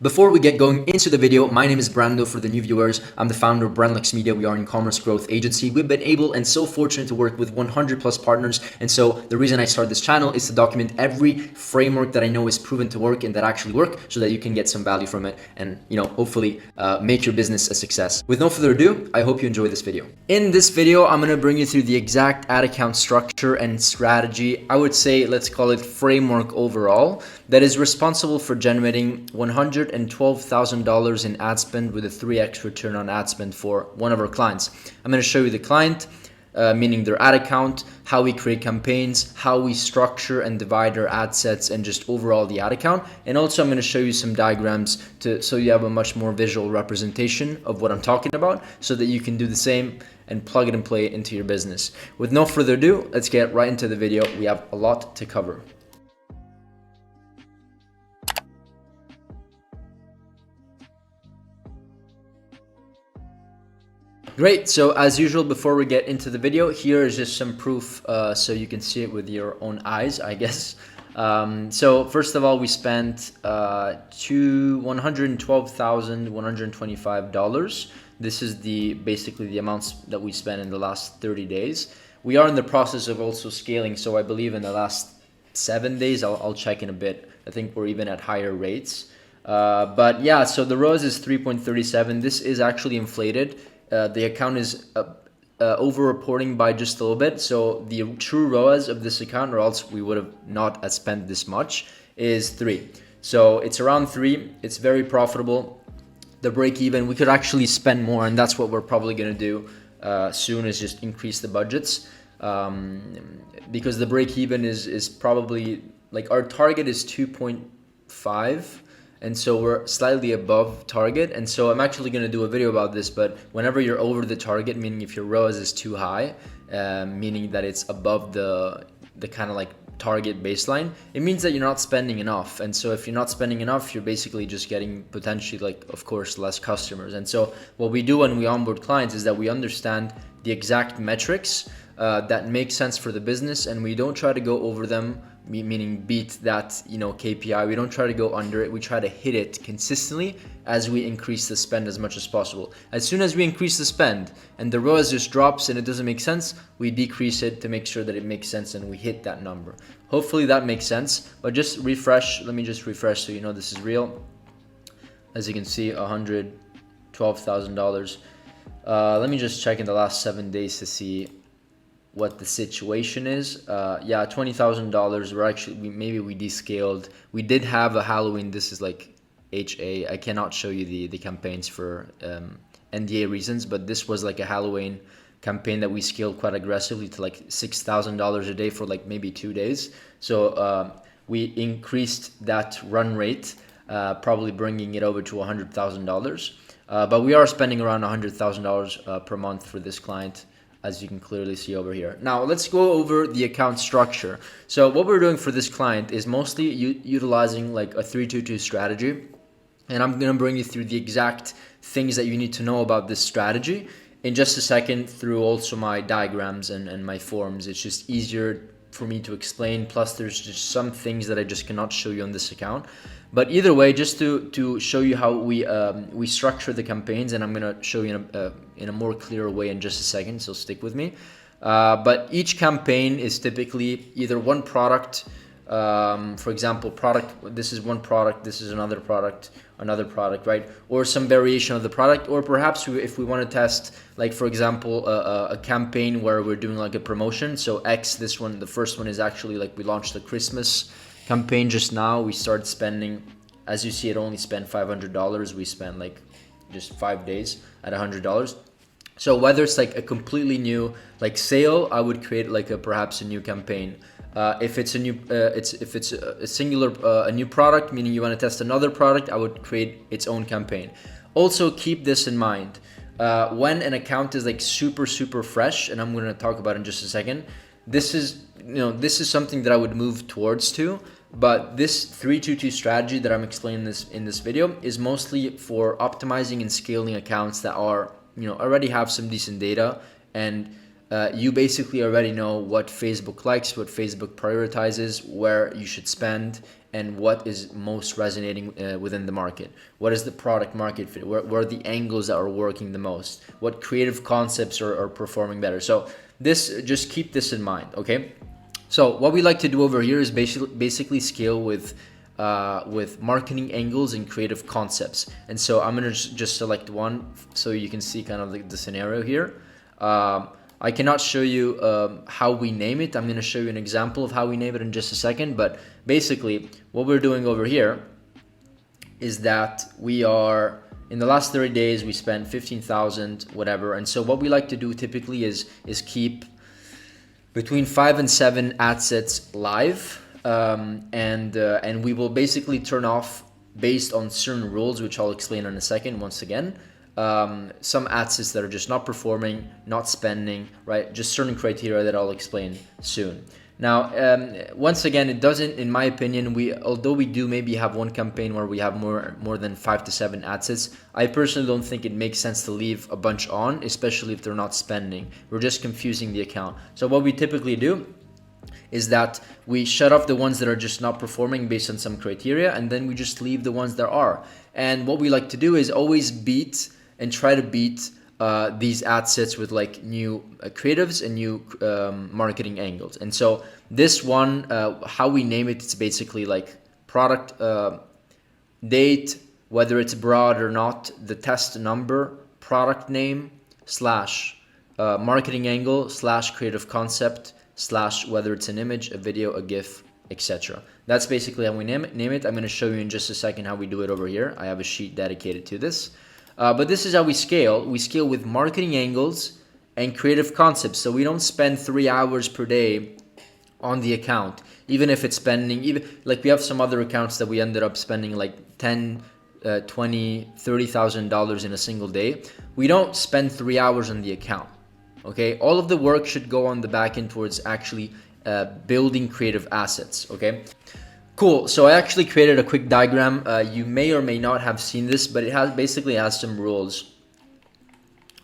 Before we get going into the video, my name is Brando for the new viewers. I'm the founder of Brandlux Media. We are an e-commerce growth agency. We've been able and so fortunate to work with 100 plus partners. And so the reason I started this channel is to document every framework that I know is proven to work and that actually work so that you can get some value from it and, hopefully make your business a success. With no further ado, I hope you enjoy this video. In this video, I'm going to bring you through the exact ad account structure and strategy. I would say, let's call it framework overall, that is responsible for generating $112,000 in ad spend with a 3x return on ad spend for one of our clients. I'm going to show you the client, meaning their ad account, how we create campaigns, how we structure and divide our ad sets, and just overall the ad account. And also I'm going to show you some diagrams so you have a much more visual representation of what I'm talking about so that you can do the same and plug it and play it into your business. With no further ado, let's get right into the video. We have a lot to cover. Great, so as usual, before we get into the video, here is just some proof so you can see it with your own eyes, I guess. So first of all, we spent $112,125. This is basically the amounts that we spent in the last 30 days. We are in the process of also scaling, so I believe in the last 7 days, I'll check in a bit. I think we're even at higher rates. But yeah, so the ROAS is 3.37. This is actually inflated. The account is over-reporting by just a little bit. So the true ROAS of this account, or else we would have not spent this much, is 3. So it's around 3. It's very profitable. The break even, we could actually spend more, and that's what we're probably going to do soon, is just increase the budgets. Because the break even is probably, like, our target is 2.5. And so we're slightly above target. And so I'm actually going to do a video about this, but whenever you're over the target, meaning if your ROAS is too high, meaning that it's above the kind of like target baseline, it means that you're not spending enough. And so if you're not spending enough, you're basically just getting potentially, like, of course, less customers. And so what we do when we onboard clients is that we understand the exact metrics that make sense for the business, and we don't try to go over them, meaning beat that KPI. We don't try to go under it. We try to hit it consistently as we increase the spend as much as possible. As soon as we increase the spend and the ROAS just drops and it doesn't make sense, we decrease it to make sure that it makes sense and we hit that number. Hopefully that makes sense, but just refresh. Let me just refresh so you know this is real. As you can see, $112,000. Let me just check in the last 7 days to see what the situation is. Yeah, $20,000. We're actually, maybe we descaled. We did have a Halloween. This is like HA. I cannot show you the campaigns for NDA reasons, but this was like a Halloween campaign that we scaled quite aggressively to like $6,000 a day for like maybe 2 days. So we increased that run rate, probably bringing it over to $100,000. But we are spending around $100,000 per month for this client, as you can clearly see over here. Now let's go over the account structure. So what we're doing for this client is mostly utilizing like a 3-2-2 strategy. And I'm gonna bring you through the exact things that you need to know about this strategy in just a second through also my diagrams and my forms. It's just easier for me to explain. Plus there's just some things that I just cannot show you on this account. But either way, just to show you how we structure the campaigns, and I'm gonna show you in a more clear way in just a second, so stick with me. But each campaign is typically either one product, for example, this is one product, this is another product, right? Or some variation of the product, or perhaps if we want to test, like for example, a campaign where we're doing like a promotion. So this one, the first one is actually like we launched the Christmas campaign just now. We started spending, as you see, it only spent $500. We spent like just 5 days at $100. So whether it's like a completely new like sale, I would create like perhaps a new campaign. If it's a new, if it's a singular a new product, meaning you want to test another product, I would create its own campaign. Also keep this in mind. When an account is like super fresh, and I'm going to talk about it in just a second, this is something that I would move towards to. But this 3-2-2 strategy that I'm explaining in this video is mostly for optimizing and scaling accounts that are already have some decent data and you basically already know what Facebook likes, what Facebook prioritizes, where you should spend, and what is most resonating within the market. What is the product market fit? Where are the angles that are working the most? What creative concepts are performing better? So this, just keep this in mind, okay? So what we like to do over here is basically scale with marketing angles and creative concepts. And so I'm gonna just select one so you can see kind of like the scenario here. I cannot show you how we name it. I'm gonna show you an example of how we name it in just a second. But basically, what we're doing over here is that we are, in the last 30 days, we spent 15,000, whatever. And so what we like to do typically is keep between 5 and 7 ad sets live, and we will basically turn off, based on certain rules, which I'll explain in a second once again, some ad sets that are just not performing, not spending, right? Just certain criteria that I'll explain soon. Now, once again, it doesn't, in my opinion, although we do maybe have one campaign where we have more than 5 to 7 ad sets, I personally don't think it makes sense to leave a bunch on, especially if they're not spending. We're just confusing the account. So what we typically do is that we shut off the ones that are just not performing based on some criteria, and then we just leave the ones that are. And what we like to do is always beat and try to beat these ad sets with like new creatives and new marketing angles. And so this one, how we name it, it's basically like product date, whether it's broad or not, the test number, product name, slash marketing angle, slash creative concept, slash whether it's an image, a video, a GIF, etc. That's basically how we name it. I'm going to show you in just a second how we do it over here. I have a sheet dedicated to this. But this is how we scale. We scale with marketing angles and creative concepts. So we don't spend 3 hours per day on the account, even if it's spending, even like we have some other accounts that we ended up spending like $10, $20, $30,000 in a single day. We don't spend 3 hours on the account. Okay, all of the work should go on the back end towards actually building creative assets. Okay. Cool, so I actually created a quick diagram. You may or may not have seen this, but it basically has some rules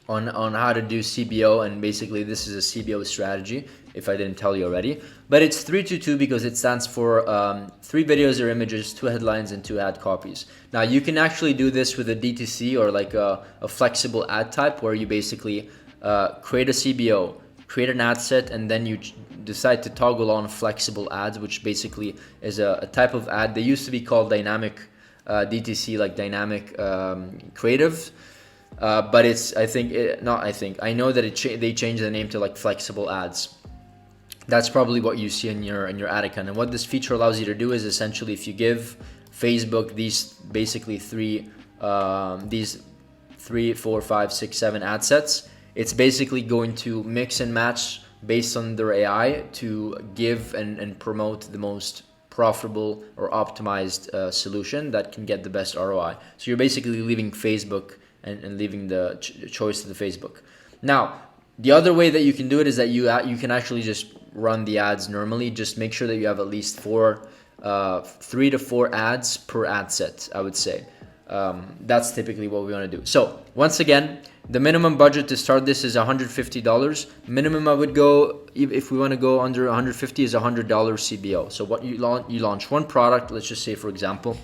on how to do CBO, and basically this is a CBO strategy, if I didn't tell you already. But it's 322 because it stands for 3 videos or images, 2 headlines, and 2 ad copies. Now you can actually do this with a DTC or like a flexible ad type, where you basically create a CBO, create an ad set, and then you decide to toggle on flexible ads, which basically is a type of ad. They used to be called dynamic DTC, like dynamic creative, but it's I know that they changed the name to like flexible ads. That's probably what you see in your ad account. And what this feature allows you to do is essentially, if you give Facebook these basically these 3, 4, 5, 6, 7 ad sets, it's basically going to mix and match based on their AI to give and promote the most profitable or optimized solution that can get the best ROI. So you're basically leaving Facebook and leaving the choice to the Facebook. Now, the other way that you can do it is that you can actually just run the ads normally. Just make sure that you have at least 3 to 4 ads per ad set, I would say. That's typically what we want to do. So once again, the minimum budget to start this is $150. Minimum I would go, if we want to go under $150, is $100 CBO. So what you launch one product, let's just say for example,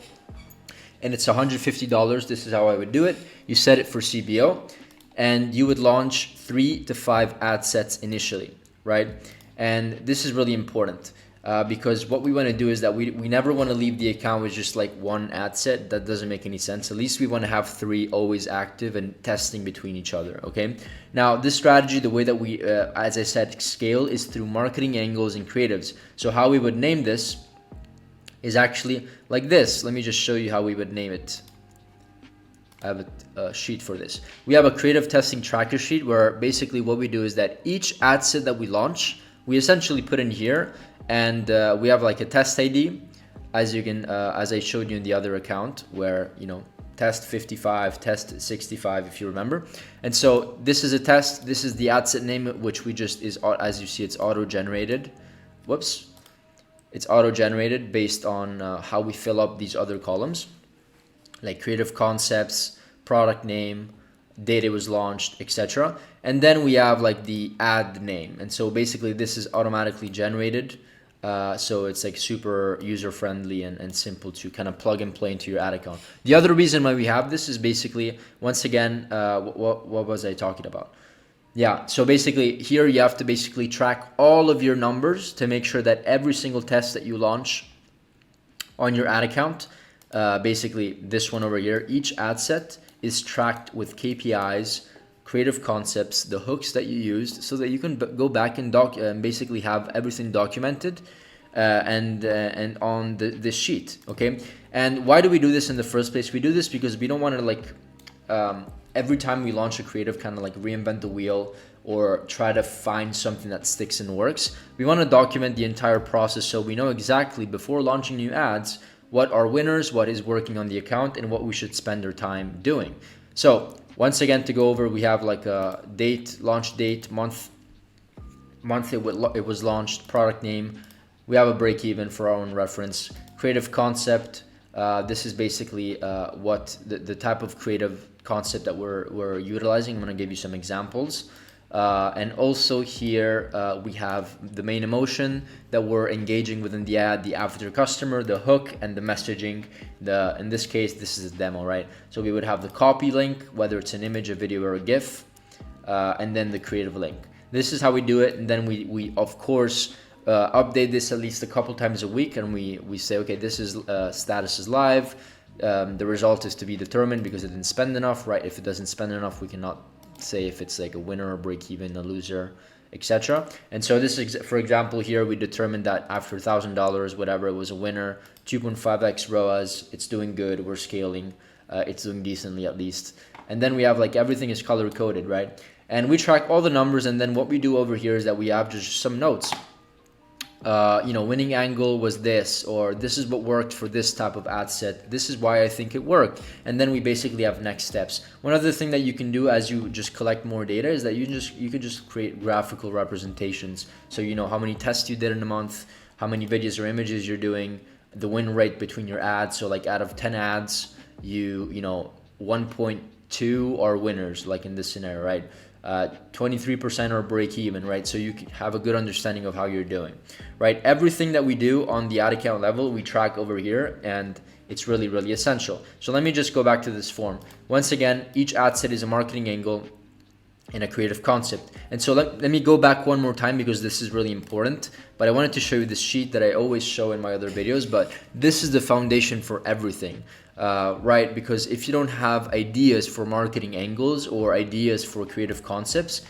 and it's $150. This is how I would do it. You set it for CBO, and you would launch 3 to 5 ad sets initially, right? And this is really important. Because what we want to do is that we never want to leave the account with just like 1 ad set. That doesn't make any sense. At least we want to have 3 always active and testing between each other. Okay. Now this strategy, the way that we, as I said, scale is through marketing angles and creatives. So how we would name this is actually like this. Let me just show you how we would name it. I have a sheet for this. We have a creative testing tracker sheet where basically what we do is that each ad set that we launch, we essentially put in here. And we have like a test ID, as you can, as I showed you in the other account, where test 55, test 65, if you remember. And so this is a test. This is the ad set name, which we just is, as you see, it's auto-generated. Whoops, it's auto-generated based on how we fill up these other columns, like creative concepts, product name, date it was launched, etc. And then we have like the ad name. And so basically this is automatically generated. So it's like super user friendly and simple to kind of plug and play into your ad account. The other reason why we have this is basically, once again, what was I talking about? Yeah, so basically here you have to basically track all of your numbers to make sure that every single test that you launch on your ad account, basically this one over here, each ad set is tracked with KPIs, creative concepts, the hooks that you used, so that you can go back and basically have everything documented and on this sheet, okay? And why do we do this in the first place? We do this because we don't want to like every time we launch a creative kind of like reinvent the wheel or try to find something that sticks and works. We want to document the entire process so we know exactly before launching new ads what are winners, what is working on the account, and what we should spend our time doing. So once again, to go over, we have like a date, launch date, month it was launched, product name. We have a break even for our own reference, creative concept. This is basically what the type of creative concept that we're utilizing. I'm going to give you some examples. And also here we have the main emotion that we're engaging within the ad, the avatar customer, the hook, and the messaging. In this case, this is a demo, right? So we would have the copy link, whether it's an image, a video, or a GIF, and then the creative link. This is how we do it, and then we of course update this at least a couple times a week, and we say, okay, this is status is live. The result is to be determined because it didn't spend enough, right? If it doesn't spend enough, we cannot say if it's like a winner or break even, a loser, etc. And so this is, for example, here we determined that after $1,000, whatever, it was a winner, 2.5x ROAS, it's doing good, we're scaling, it's doing decently at least. And then we have like everything is color coded, right? And we track all the numbers, and then what we do over here is that we have just some notes. Winning angle was this, or this is what worked for this type of ad set. This is why I think it worked. And then we basically have next steps. One other thing that you can do as you just collect more data is that you can just create graphical representations. So you know how many tests you did in a month, how many videos or images you're doing, the win rate between your ads. So like out of 10 ads, 1.2 are winners, like in this scenario, right? 23% are break even, right? So you can have a good understanding of how you're doing, right? Everything that we do on the ad account level, we track over here, and it's really, really essential. So let me just go back to this form. Once again, each ad set is a marketing angle and a creative concept. And so let me go back one more time because this is really important, but I wanted to show you this sheet that I always show in my other videos, but this is the foundation for everything. Right? Because if you don't have ideas for marketing angles or ideas for creative concepts,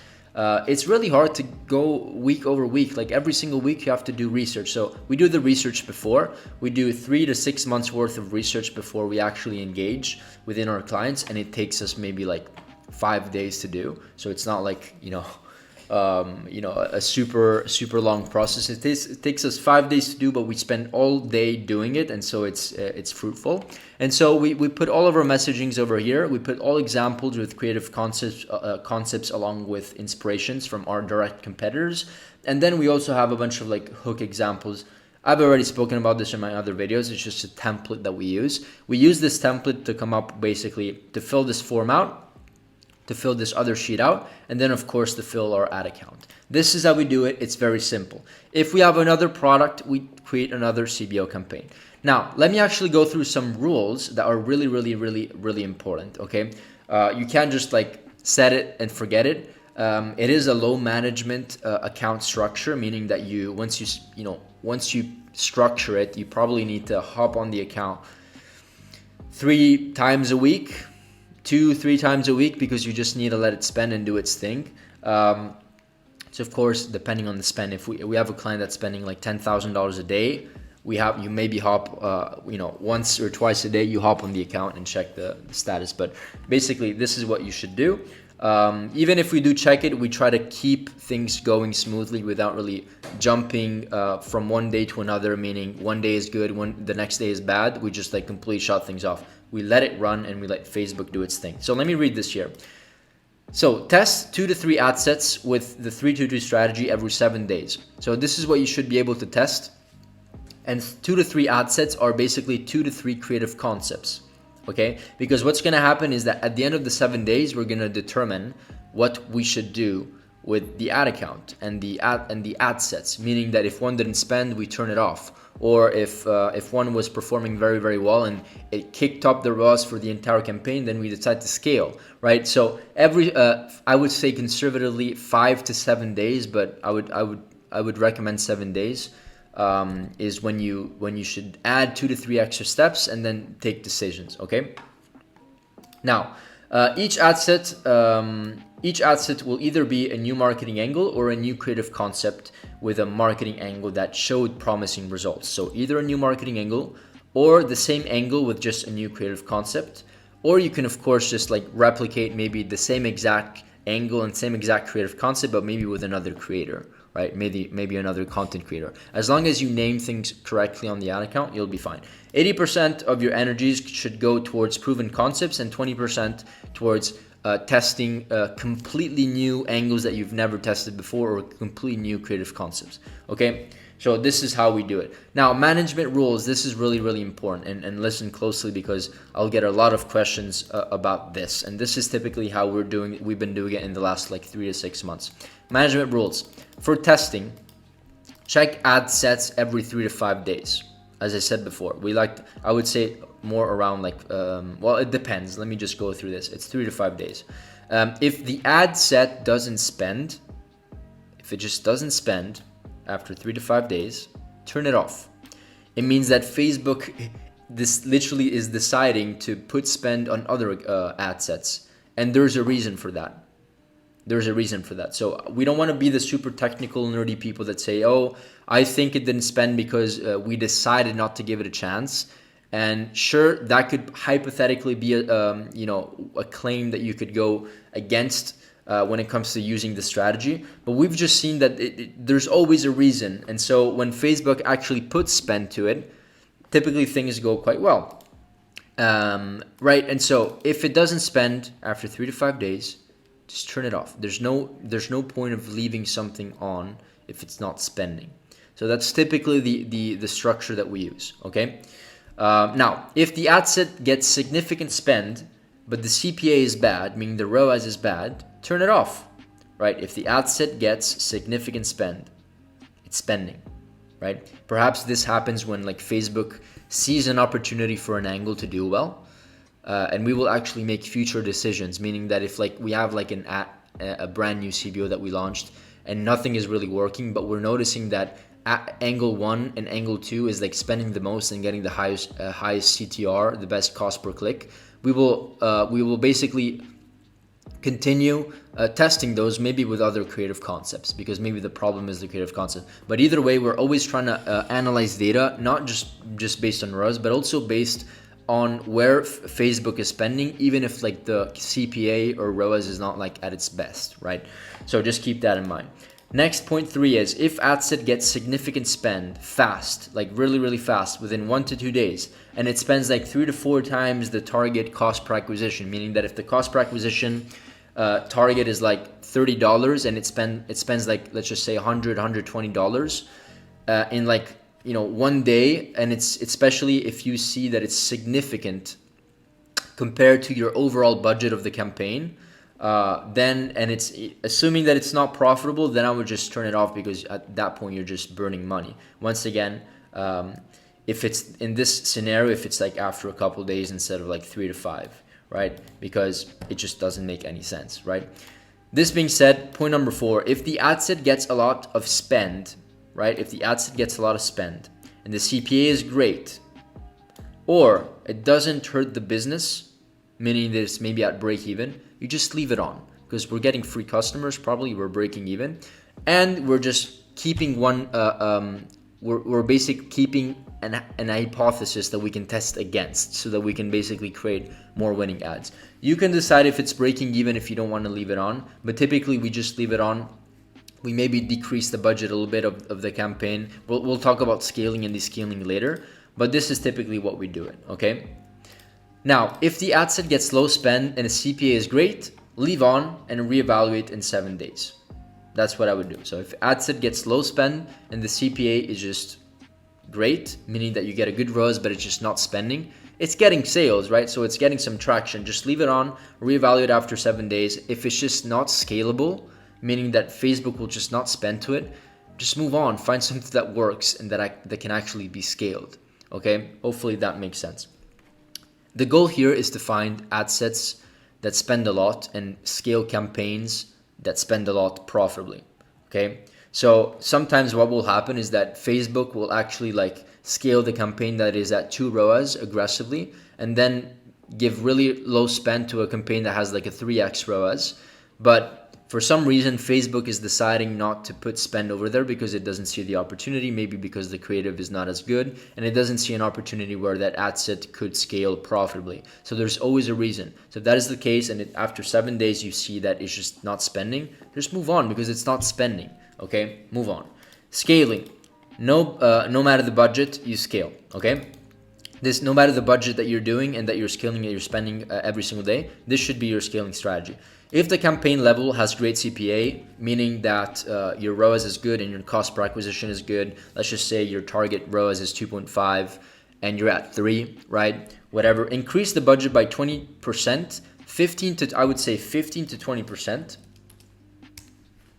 it's really hard to go week over week. Like every single week you have to do research. So we do the research before. We do 3 to 6 months worth of research before we actually engage within our clients, and it takes us maybe like 5 days to do. So it's not like, a super long process. It takes us 5 days to do, but we spend all day doing it, and so it's fruitful. And so we put all of our messagings over here. We put all examples with creative concepts along with inspirations from our direct competitors, and then we also have a bunch of like hook examples. I've already spoken about this in my other videos. It's just a template that we use. We use this template to come up basically to fill this form out, to fill this other sheet out, and then of course to fill our ad account. This is how we do it. It's very simple. If we have another product, we create another CBO campaign. Now, let me actually go through some rules that are really, really, really, really important, okay? You can't just like set it and forget it. It is a low management account structure, meaning that once you structure it, you probably need to hop on the account 3 times a week, 2-3 times a week, because you just need to let it spend and do its thing. So of course, depending on the spend, if we have a client that's spending like $10,000 a day, you maybe hop once or twice a day, you hop on the account and check the status. But basically, this is what you should do. Even if we do check it, we try to keep things going smoothly without really jumping from one day to another, meaning one day is good, the next day is bad. We just like completely shut things off. We let it run and we let Facebook do its thing. So let me read this here. So test 2 to 3 ad sets with the 3-2-2 strategy every 7 days. So this is what you should be able to test. And 2 to 3 ad sets are basically 2 to 3 creative concepts. okay? Because what's gonna happen is that at the end of the 7 days, we're gonna determine what we should do with the ad account and the ad sets, meaning that if one didn't spend, we turn it off, or if one was performing very, very well and it kicked up the ROAS for the entire campaign, then we decide to scale, right? So I would say conservatively 5 to 7 days, but I would recommend 7 days is when you should add 2 to 3 extra steps and then take decisions. Okay. Now, each ad set will either be a new marketing angle or a new creative concept with a marketing angle that showed promising results. So either a new marketing angle or the same angle with just a new creative concept, or you can of course just like replicate maybe the same exact angle and same exact creative concept, but maybe with another creator, right? Maybe another content creator. As long as you name things correctly on the ad account, you'll be fine. 80% of your energies should go towards proven concepts and 20% towards testing completely new angles that you've never tested before or completely new creative concepts. Okay, so this is how we do it. Now, management rules, this is really, really important, and listen closely because I'll get a lot of questions about this. And this is typically how we've been doing it in the last like 3 to 6 months. Management rules. For testing, check ad sets every 3 to 5 days. As I said before, I would say more around like, well, it depends. Let me just go through this. It's 3 to 5 days. If the ad set doesn't spend, if it just doesn't spend after 3 to 5 days, turn it off. It means that Facebook, this literally is deciding to put spend on other ad sets. And there's a reason for that. There's a reason for that. So we don't want to be the super technical, nerdy people that say, oh, I think it didn't spend because we decided not to give it a chance. And sure, that could hypothetically be a claim that you could go against when it comes to using the strategy. But we've just seen that there's always a reason. And so when Facebook actually puts spend to it, typically things go quite well. Right? And so if it doesn't spend after 3 to 5 days, just turn it off. There's no point of leaving something on if it's not spending. So that's typically the structure that we use. Okay. Now, if the ad set gets significant spend, but the CPA is bad, meaning the ROAS is bad, turn it off. Right? If the ad set gets significant spend, it's spending. Right? Perhaps this happens when like Facebook sees an opportunity for an angle to do well. And we will actually make future decisions, meaning that if like we have like a brand new CBO that we launched and nothing is really working, but we're noticing that angle 1 and angle 2 is like spending the most and getting the highest CTR, the best cost per click, we will basically continue testing those maybe with other creative concepts, because maybe the problem is the creative concept. But either way, we're always trying to analyze data, not just based on ROAS, but also based on where Facebook is spending, even if like the CPA or ROAS is not like at its best, right? So just keep that in mind. Next, point 3 is if ad set gets significant spend fast, like really, really fast within 1 to 2 days, and it spends like 3 to 4 times the target cost per acquisition, meaning that if the cost per acquisition target is like $30 and it spends like, let's just say $100-$120 in like 1 day, and it's especially if you see that it's significant compared to your overall budget of the campaign, then, and it's assuming that it's not profitable, then I would just turn it off, because at that point you're just burning money. Once again, if it's in this scenario, if it's like after a couple of days instead of like 3 to 5, right? Because it just doesn't make any sense, right? This being said, point number 4, if the ad set gets a lot of spend, right? If the ad set gets a lot of spend and the CPA is great, or it doesn't hurt the business, meaning that it's maybe at break even, you just leave it on, because we're getting free customers, probably we're breaking even, and we're just keeping we're basically keeping an hypothesis that we can test against, so that we can basically create more winning ads. You can decide if it's breaking even if you don't want to leave it on, but typically we just leave it on. We maybe decrease the budget a little bit of the campaign. We'll talk about scaling and descaling later, but this is typically what we do it, okay? Now, if the ad set gets low spend and a CPA is great, leave on and reevaluate in 7 days. That's what I would do. So if ad set gets low spend and the CPA is just great, meaning that you get a good ROAS, but it's just not spending, it's getting sales, right? So it's getting some traction. Just leave it on, reevaluate after 7 days. If it's just not scalable, meaning that Facebook will just not spend to it, just move on, find something that works and that can actually be scaled. Okay, hopefully that makes sense. The goal here is to find ad sets that spend a lot and scale campaigns that spend a lot profitably. Okay, so sometimes what will happen is that Facebook will actually like scale the campaign that is at 2 ROAS aggressively and then give really low spend to a campaign that has like a 3x ROAS. But for some reason, Facebook is deciding not to put spend over there because it doesn't see the opportunity, maybe because the creative is not as good, and it doesn't see an opportunity where that ad set could scale profitably. So there's always a reason. So if that is the case, and after 7 days you see that it's just not spending, just move on because it's not spending. Okay, move on. Scaling. No matter the budget, you scale. Okay. This, no matter the budget that you're doing and that you're scaling and you're spending every single day, this should be your scaling strategy. If the campaign level has great CPA, meaning that your ROAS is good and your cost per acquisition is good, let's just say your target ROAS is 2.5 and you're at 3, right? Whatever, increase the budget by 20%, 15 to, I would say 15 to 20%,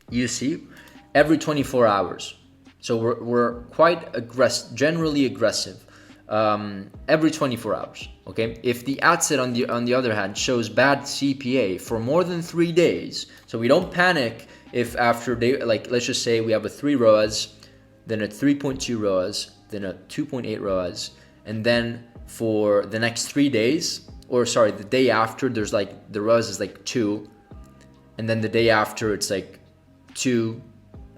you see, every 24 hours. So we're quite generally aggressive. Every 24 hours. Okay, if the ad set on the other hand shows bad CPA for more than 3 days, so we don't panic if after day, like let's just say we have a 3 ROAS, then a 3.2 ROAS, then a 2.8 ROAS, and then for the next 3 days, or sorry, the day after, there's like the ROAS is like 2, and then the day after it's like 2,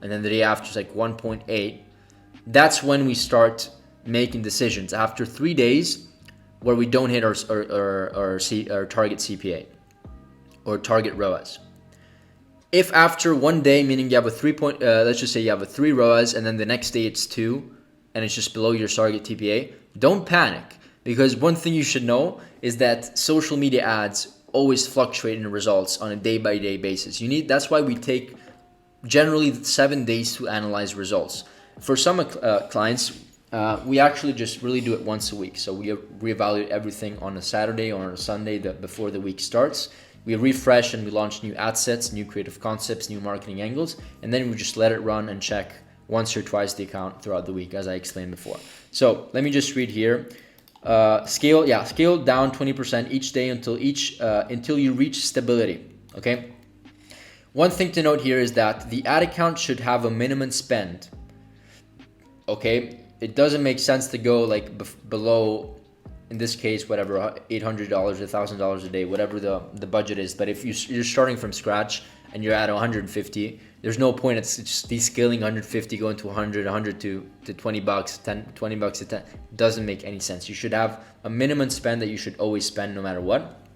and then the day after it's like 1.8. That's when we start making decisions after 3 days where we don't hit our target CPA or target ROAS. If after 1 day, meaning you have a let's just say you have a 3 ROAS and then the next day it's 2 and it's just below your target TPA, don't panic, because one thing you should know is that social media ads always fluctuate in results on a day-by-day basis. That's why we take generally 7 days to analyze results. For some clients, we actually just really do it once a week. So we reevaluate everything on a Saturday or on a Sunday before the week starts. We refresh and we launch new ad sets, new creative concepts, new marketing angles, and then we just let it run and check once or twice the account throughout the week, as I explained before. So let me just read here. Scale down 20% each day until you reach stability. Okay. One thing to note here is that the ad account should have a minimum spend. Okay. It doesn't make sense to go like below, in this case, whatever, $800, $1,000 a day, whatever the budget is. But if you're starting from scratch and you're at 150, there's no point. It's just descaling 150 going to 100 to $20, 20 bucks to 10. Doesn't make any sense. You should have a minimum spend that you should always spend no matter what.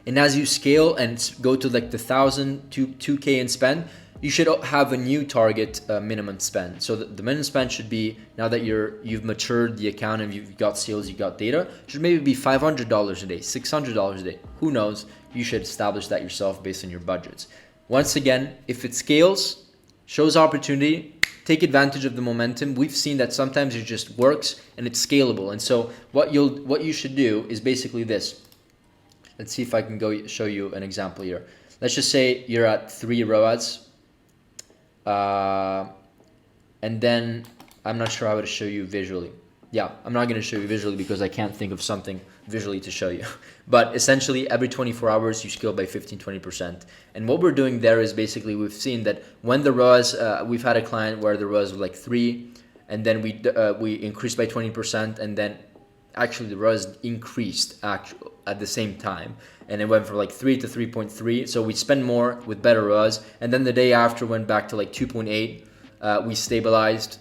And as you scale and go to like the 1,000 to 2K in spend, you should have a new target minimum spend. So the minimum spend should be, now that you've matured the account and you've got sales, you've got data, should maybe be $500 a day, $600 a day. Who knows? You should establish that yourself based on your budgets. Once again, if it scales, shows opportunity, take advantage of the momentum. We've seen that sometimes it just works and it's scalable. And so what you should do is basically this. Let's see if I can go show you an example here. Let's just say you're at 3 ROAS. And then I'm not sure how to show you visually. Yeah, I'm not going to show you visually because I can't think of something visually to show you. But essentially, every 24 hours, you scale by 15-20%. And what we're doing there is basically we've seen that when the ROAS, we've had a client where the ROAS was like 3, and then we increased by 20%, and then actually the ROAS increased at the same time. And it went from like 3 to 3.3. So we spend more with better ROAS. And then the day after went back to like 2.8. We stabilized.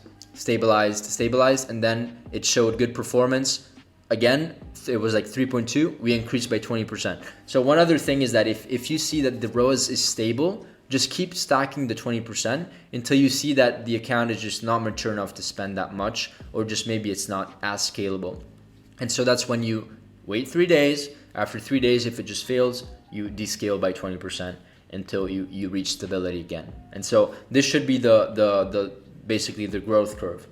And then it showed good performance. Again, it was like 3.2. We increased by 20%. So one other thing is that if you see that the ROAS is stable, just keep stacking the 20% until you see that the account is just not mature enough to spend that much, or just maybe it's not as scalable. And so that's when you wait 3 days. After 3 days, if it just fails, you descale by 20% until you reach stability again. And so this should be the basically the growth curve.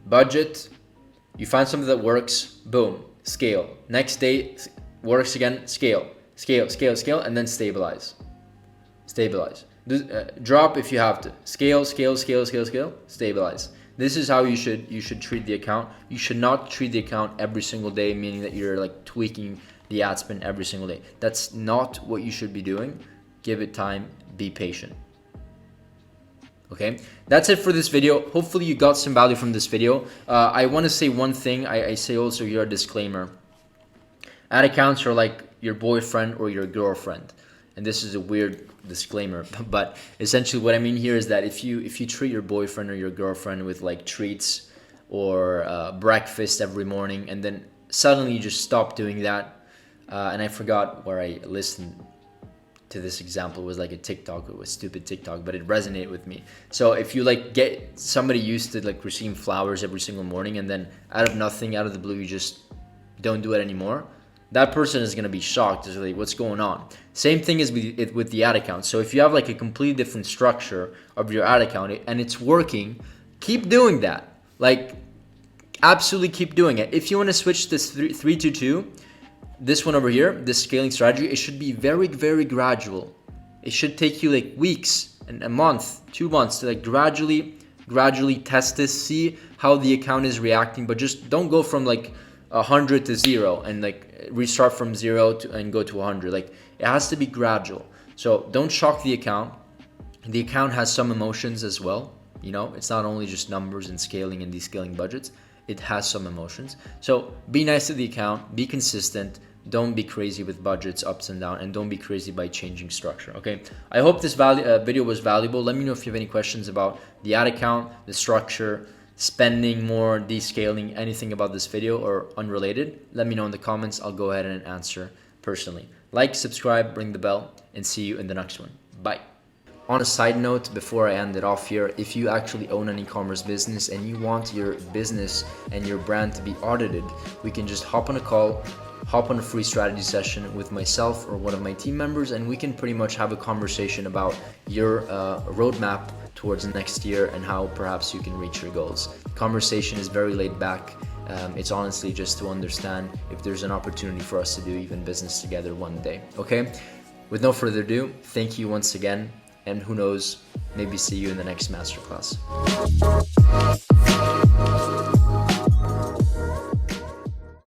Budget, You find something that works, boom, scale. Next day, works again, scale, and then stabilize. Drop if you have to. Scale, stabilize. This is how you should treat the account. You should not treat the account every single day, meaning that you're like tweaking the ad spend every single day. That's not what you should be doing. Give it time, be patient. Okay, that's it for this video. Hopefully you got some value from this video. I want to say one thing. I say also here a disclaimer. Ad accounts are like your boyfriend or your girlfriend. And this is a weird disclaimer, but essentially what I mean here is that if you treat your boyfriend or your girlfriend with like treats or breakfast every morning, and then suddenly you just stop doing that, and I forgot where I listened to this example, it was like a TikTok, it was stupid TikTok, but it resonated with me. So if you like get somebody used to like receiving flowers every single morning, and then out of nothing, out of the blue, you just don't do it anymore, that person is going to be shocked. It's like, what's going on? Same thing is with the ad account. So if you have like a completely different structure of your ad account and it's working, keep doing that. Like, absolutely keep doing it. If you want to switch this 3-2, this one over here, this scaling strategy, it should be very, very gradual. It should take you like weeks and a month, 2 months to like gradually test this, see how the account is reacting, but just don't go from like 100 to 0 and like restart from 0 and go to 100. Like, it has to be gradual. So don't shock the account. The account has some emotions as well. You know, it's not only just numbers and scaling and descaling budgets. It has some emotions. So be nice to the account, be consistent. Don't be crazy with budgets ups and down, and don't be crazy by changing structure. Okay, I hope this video was valuable. Let me know if you have any questions about the ad account, the structure, spending more, descaling, anything about this video or unrelated. Let me know in the comments. I'll go ahead and answer personally. Like, subscribe, ring the bell, and see you in the next one. Bye. On a side note, before I end it off here, if you actually own an e-commerce business and you want your business and your brand to be audited, we can just hop on a call, hop on a free strategy session with myself or one of my team members, and we can pretty much have a conversation about your roadmap towards next year and how perhaps you can reach your goals. The conversation is very laid back. It's honestly just to understand if there's an opportunity for us to do even business together one day. Okay? With no further ado, thank you once again, and who knows, maybe see you in the next masterclass.